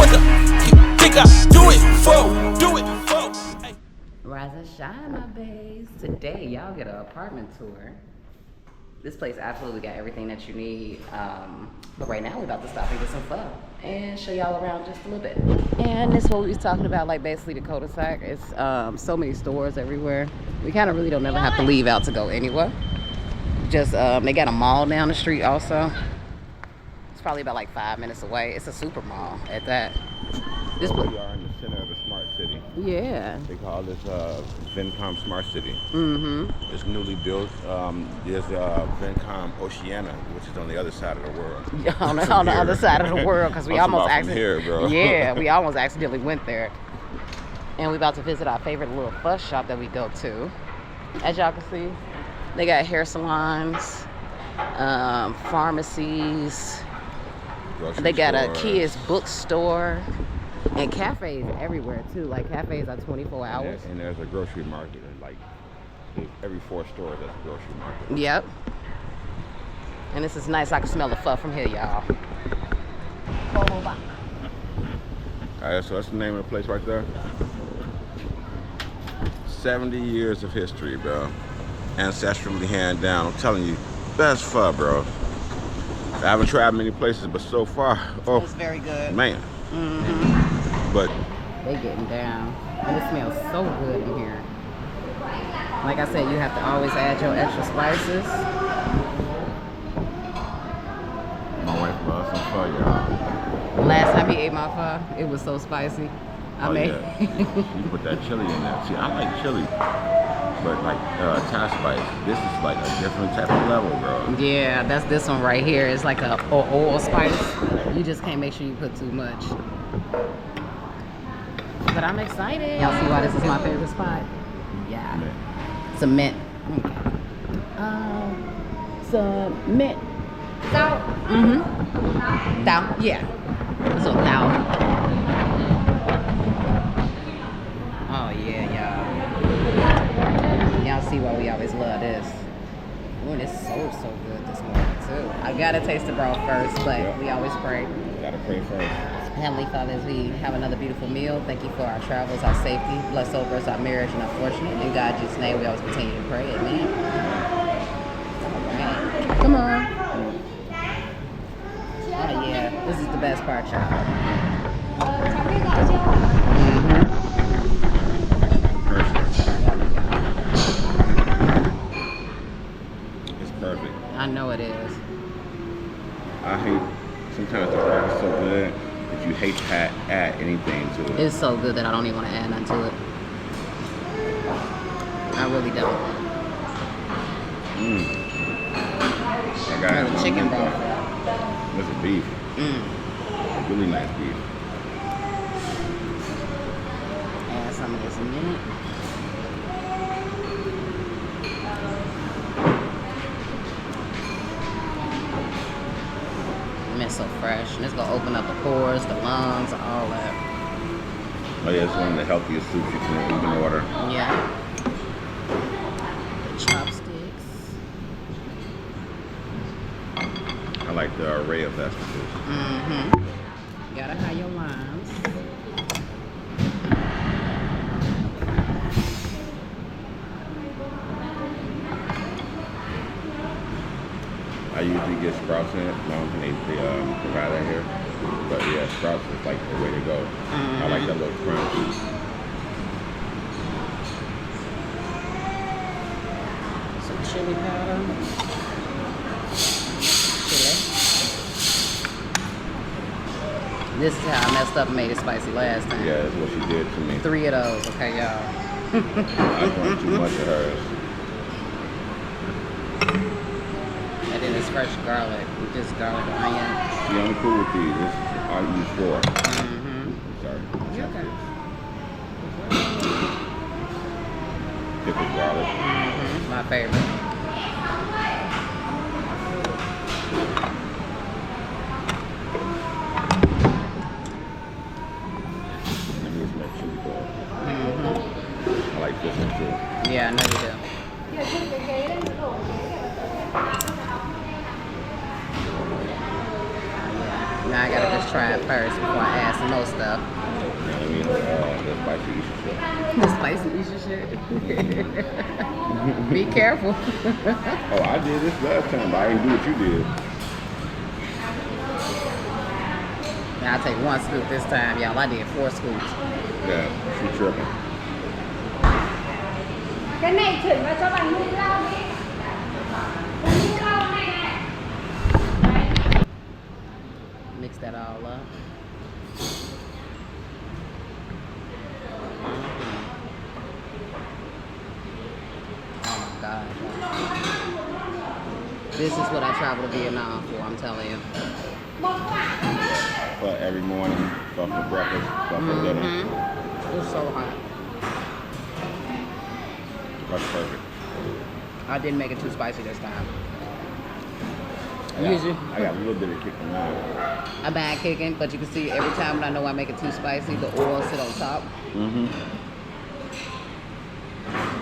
what the you think I do it for? Do it for? Hey. Rise and shine, my babes. Today, y'all get an apartment tour. This place absolutely got everything that you need. But right now, we're about to stop and get some pho and show y'all around just a little bit. And this is what we was talking about, like basically the cul-de-sac. It's so many stores everywhere. We kind of really don't never have to leave out to go anywhere. Just they got a mall down the street also. It's probably about like 5 minutes away. It's a super mall at that. This we are in the center of the smart city. Yeah. They call this Vietnam Smart City. Mm-hmm. It's newly built. There's Vietnam Oceana, which is on the other side of the world. on the other side of the world, because we almost accidentally. Yeah, we almost accidentally went there. And we're about to visit our favorite little pho shop that we go to. As y'all can see, they got hair salons, pharmacies. They got a kids bookstore. And cafes everywhere too. Like cafes are 24 hours. And there's a grocery market. Like every 4 stores, there's a grocery market. Yep. And this is nice. I can smell the pho from here, y'all. Alright, so that's the name of the place right there. 70 years of history, bro. Ancestrally hand down. I'm telling you, best pho, bro. I haven't tried many places, but so far, oh, it's very good. Man. Mm-hmm. But they getting down, and it smells so good in here. Like I said, you have to always add your extra spices. My wife loves some pho, y'all. Last time he ate my pho, it was so spicy. Yeah. You put that chili in there. See, I like chili, but like Thai spice, this is like a different type of level, bro. Yeah, that's this one right here. It's like a oil spice. You just can't make sure you put too much. But I'm excited. Y'all see why this is my favorite spot? Yeah. Cement. Cement. Tao. Mm-hmm. Tao. Yeah. So Tao. Oh yeah, y'all. Y'all see why we always love this. Ooh, and it's so good this morning too. I gotta taste the broth first, but we always pray. Gotta pray first. Heavenly Father, as we have another beautiful meal, thank you for our travels, our safety. Bless over us, our marriage, and our fortune. In God's Jesus' name, we always continue to pray. Amen. Amen. Come on. Oh, yeah. This is the best part, y'all. It's perfect. I know it is. I hate, sometimes the broth is so good. You hate to add anything to it. It's so good that I don't even want to add nothing to it. I really don't. I got the chicken broth. This is beef. A really nice beef. Add some of this mint. Mint's so fresh, and it's gonna open up the pores, the lungs, all that. Oh yeah, it's one of the healthiest soups you can order. Yeah. Chopsticks. I like the array of vegetables. Mm-hmm. Gotta have your limes. I usually get sprouts in it. I don't think they provide that here. But yeah, sprouts is like the way to go. I like that little crunch. Some chili powder. Chili. This is how I messed up and made it spicy last time. Yeah, that's what she did to me. 3 of those, okay, y'all. I drank too much of hers. And then it's fresh garlic, just garlic and onion. See, I'm cool with these. This is I use 4. Sorry. You're okay. Pickled garlic. My favorite. And here's my chili ball. I like this one too. Yeah, I know you do. Yeah, I gotta just try it first before I add some more stuff. I mean, the spicy Easter shit. The spicy Easter shit. Be careful. Oh, I did this last time, but I didn't do what you did. I'll take 1 scoop this time, y'all. I did 4 scoops. Yeah, she tripping. Cái này chuyển vào cho bạn mua rau đi. Mua rau này này. Mix that all up. Oh my God. This is what I travel to Vietnam for, I'm telling you. For every morning, for breakfast, for dinner. It's so hot. That's perfect. I didn't make it too spicy this time. I got a little bit of kick in mine. I'm bad kicking, but you can see every time when I know I make it too spicy, the oil sit on top.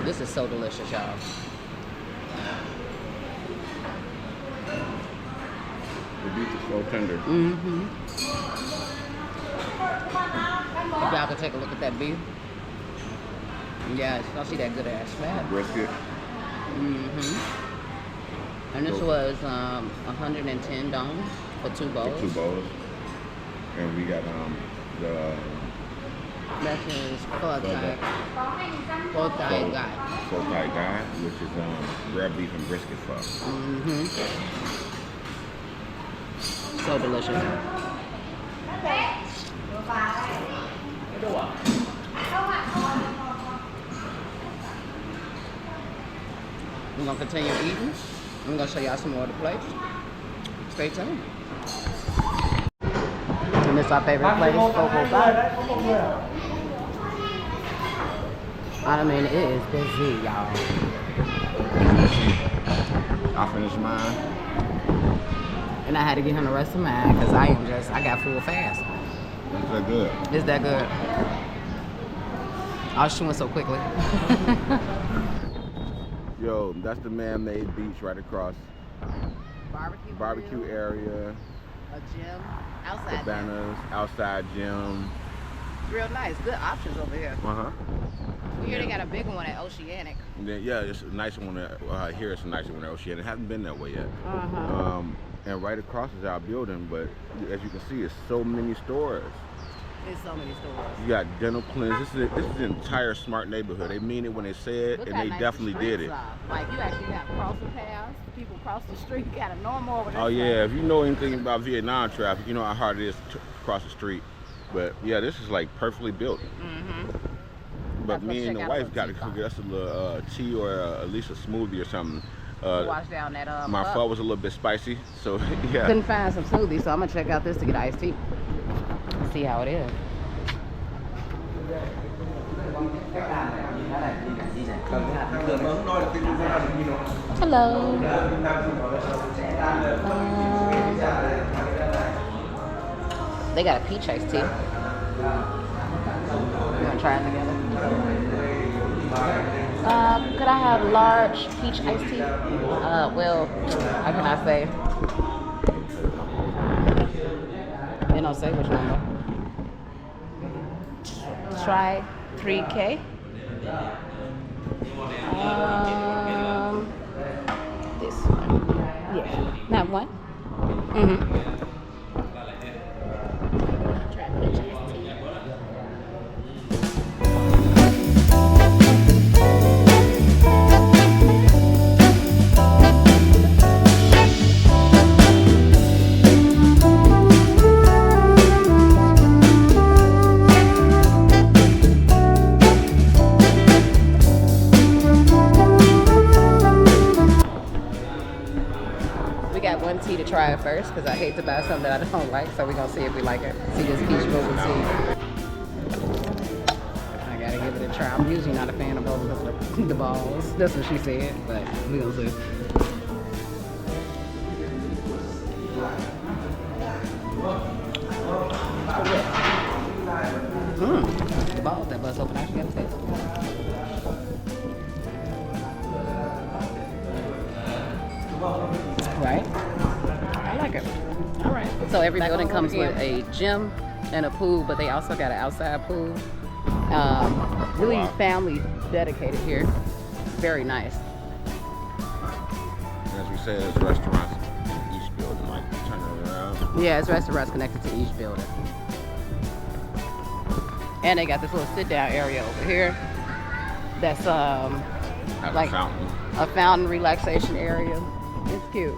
This is so delicious, y'all. The beef is so tender. If y'all can take a look at that beef. Yeah, y'all see that good ass fat. Brisket. And this was $110 for 2 bowls. For 2 bowls. And we got the That is pho thai guy. Pho thai guy, which is rare beef and brisket pho. So delicious. We're gonna continue eating. I'm gonna show y'all some more of the plates. Stay tuned. And this is our favorite place, Coco Bar. I mean, it is busy, y'all. I finished mine. And I had to get him the rest of mine because I got full fast. It's that good. It's that good. I was chewing so quickly. Yo, that's the man-made beach right across. Barbecue area. A gym. Outside Cabanas, outside gym. Real nice. Good options over here. We hear they got a big one at Oceanic. And then, yeah, it's a nice one. Here it's a nicer one at Oceanic. It hasn't been that way yet. And right across is our building, but as you can see, it's so many stores. There's so many stores. You got dental clinics. This is an entire smart neighborhood. They mean it when they say it, and they definitely did it. Like you actually have crossing paths. People cross the street. You got a normal over there. Oh yeah, if you know anything about Vietnam traffic, you know how hard it is to cross the street. But yeah, this is like perfectly built. But me and the wife got to cook us a little tea or at least a smoothie or something. Wash down that my pho was a little bit spicy, so yeah. Couldn't find some smoothie, so I'm gonna check out this to get iced tea. See how it is. Hello. They got a peach iced tea. You wanna try it together? Could I have large peach iced tea? Well, how can I say? They don't say which number. Try 3K. This one. Yeah, that one. Try peach iced tea. Tea to try it first because I hate to buy something that I don't like, so we're gonna see if we like it. See this peach boba tea. I gotta give it a try. I'm usually not a fan of boba because of the balls. That's what she said, but we're gonna see. The balls that bust open, I actually got a taste. Right? I like it. All right. So every building comes with a gym and a pool, but they also got an outside pool. Really family dedicated here. Very nice. As we said, there's restaurants in each building, like turn it around. Yeah, it's restaurants connected to each building. And they got this little sit down area over here. That's like a fountain relaxation area. It's cute.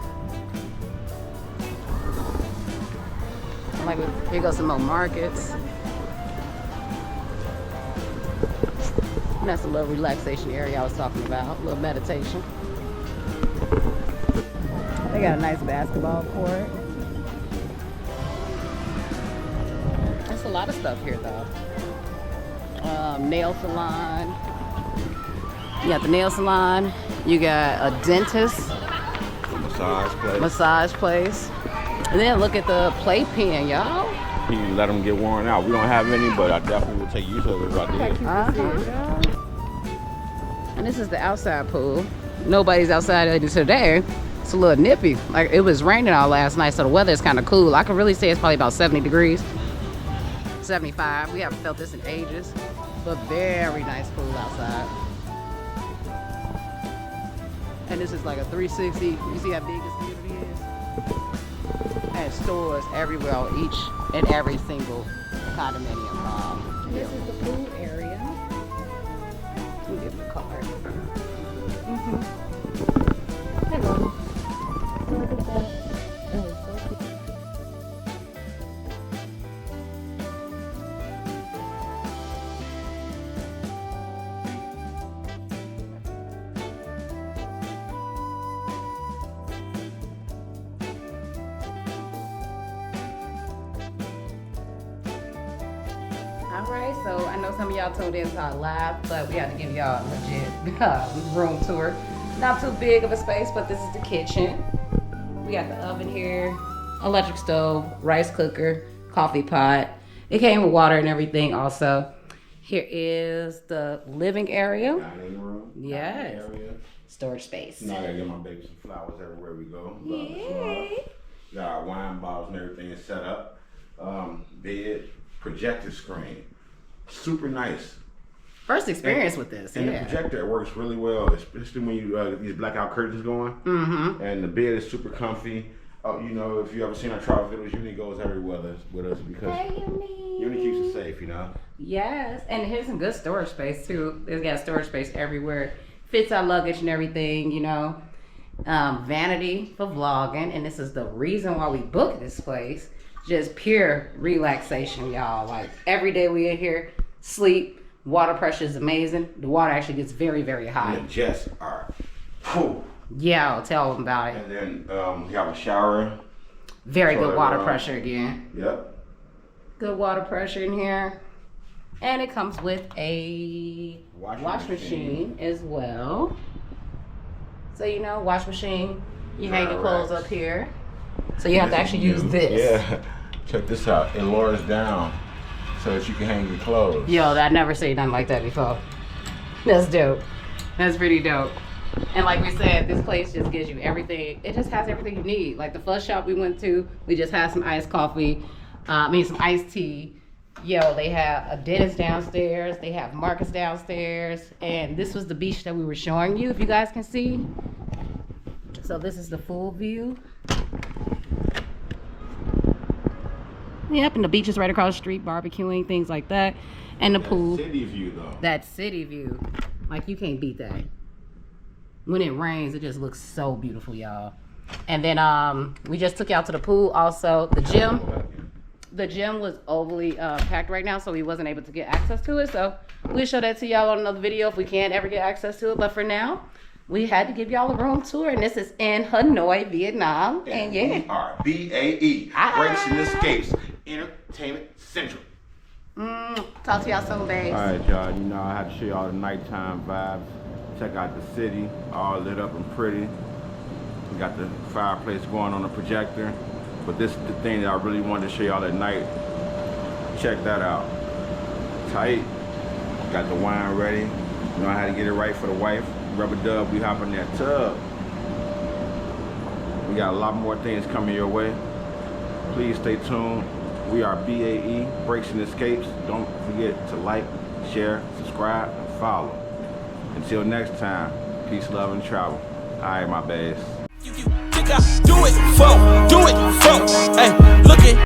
Like here goes some more markets. And that's a little relaxation area I was talking about, a little meditation. They got a nice basketball court. That's a lot of stuff here though. Nail salon. You got the nail salon. You got a dentist. Massage place. And then look at the playpen, y'all. You let them get worn out. We don't have any, but I definitely will take use of it right there. And this is the outside pool. Nobody's outside today. It's a little nippy. Like it was raining all last night, so the weather is kind of cool. I can really say it's probably about 70 degrees. 75. We haven't felt this in ages, but very nice pool outside. And this is like a 360. You see how big this community is? And stores everywhere on each and every single condominium. This is the pool area. We'll give them a card. Hello. Look at that. Oh, so cute. Alright, so I know some of y'all tuned in to our live, but we had to give y'all a legit room tour. Not too big of a space, but this is the kitchen. We got the oven here, electric stove, rice cooker, coffee pot. It came with water and everything also. Here is the living area. Dining room. Yes. Dining area. Storage space. Now I gotta get my baby some flowers everywhere we go. Yay. Got our wine bottles and everything is set up. Bed, projector screen. Super nice. First experience with this, And yeah. the projector it works really well, especially when you these blackout curtains going. Mm-hmm. And the bed is super comfy. You know, if you ever seen our travel videos, Uni goes everywhere with us because Uni keeps it safe, you know. Yes, and here's some good storage space too. It's got storage space everywhere. Fits our luggage and everything, you know. Vanity for vlogging, and this is the reason why we booked this place. Just pure relaxation, y'all. Like every day we in here, sleep. Water pressure is amazing. The water actually gets very, very high. And the jets are cool. Yeah, I'll tell them about it. And then we have a shower. Very good water Toilet, pressure again. Yep. Good water pressure in here. And it comes with a wash machine as well. So, you know, wash machine, you hang your clothes up here. So you have to actually use this. Yeah. Check this out. It lowers down so that you can hang your clothes. Yo, I never seen nothing like that before. That's dope. That's pretty dope. And like we said, this place just gives you everything. It just has everything you need. Like the first shop we went to, we just had some iced coffee. Some iced tea. Yo, they have a dentist downstairs. They have Marcus downstairs. And this was the beach that we were showing you, if you guys can see. So this is the full view. Yep, and the beach is right across the street, barbecuing, things like that. And the pool. City view though. That city view. Like you can't beat that. When it rains, it just looks so beautiful, y'all. And then we just took you out to the pool also. The gym was overly packed right now, so we wasn't able to get access to it. So we'll show that to y'all on another video if we can ever get access to it. But for now, we had to give y'all a room tour, and this is in Hanoi, Vietnam. And yeah. We are BAE, Breaks and Escapes, Entertainment Central. Talk to y'all soon, babes. All right, y'all. You know, I had to show y'all the nighttime vibes. Check out the city, all lit up and pretty. We got the fireplace going on the projector. But this is the thing that I really wanted to show y'all at night. Check that out. Tight. Got the wine ready. You know how to get it right for the wife. Rubber dub, we hop in that tub. We got a lot more things coming your way. Please stay tuned. We are BAE, Breaks and Escapes. Don't forget to like, share, subscribe, and follow. Until next time, peace, love, and travel. All right, my bays. You think I do it for, hey, look it.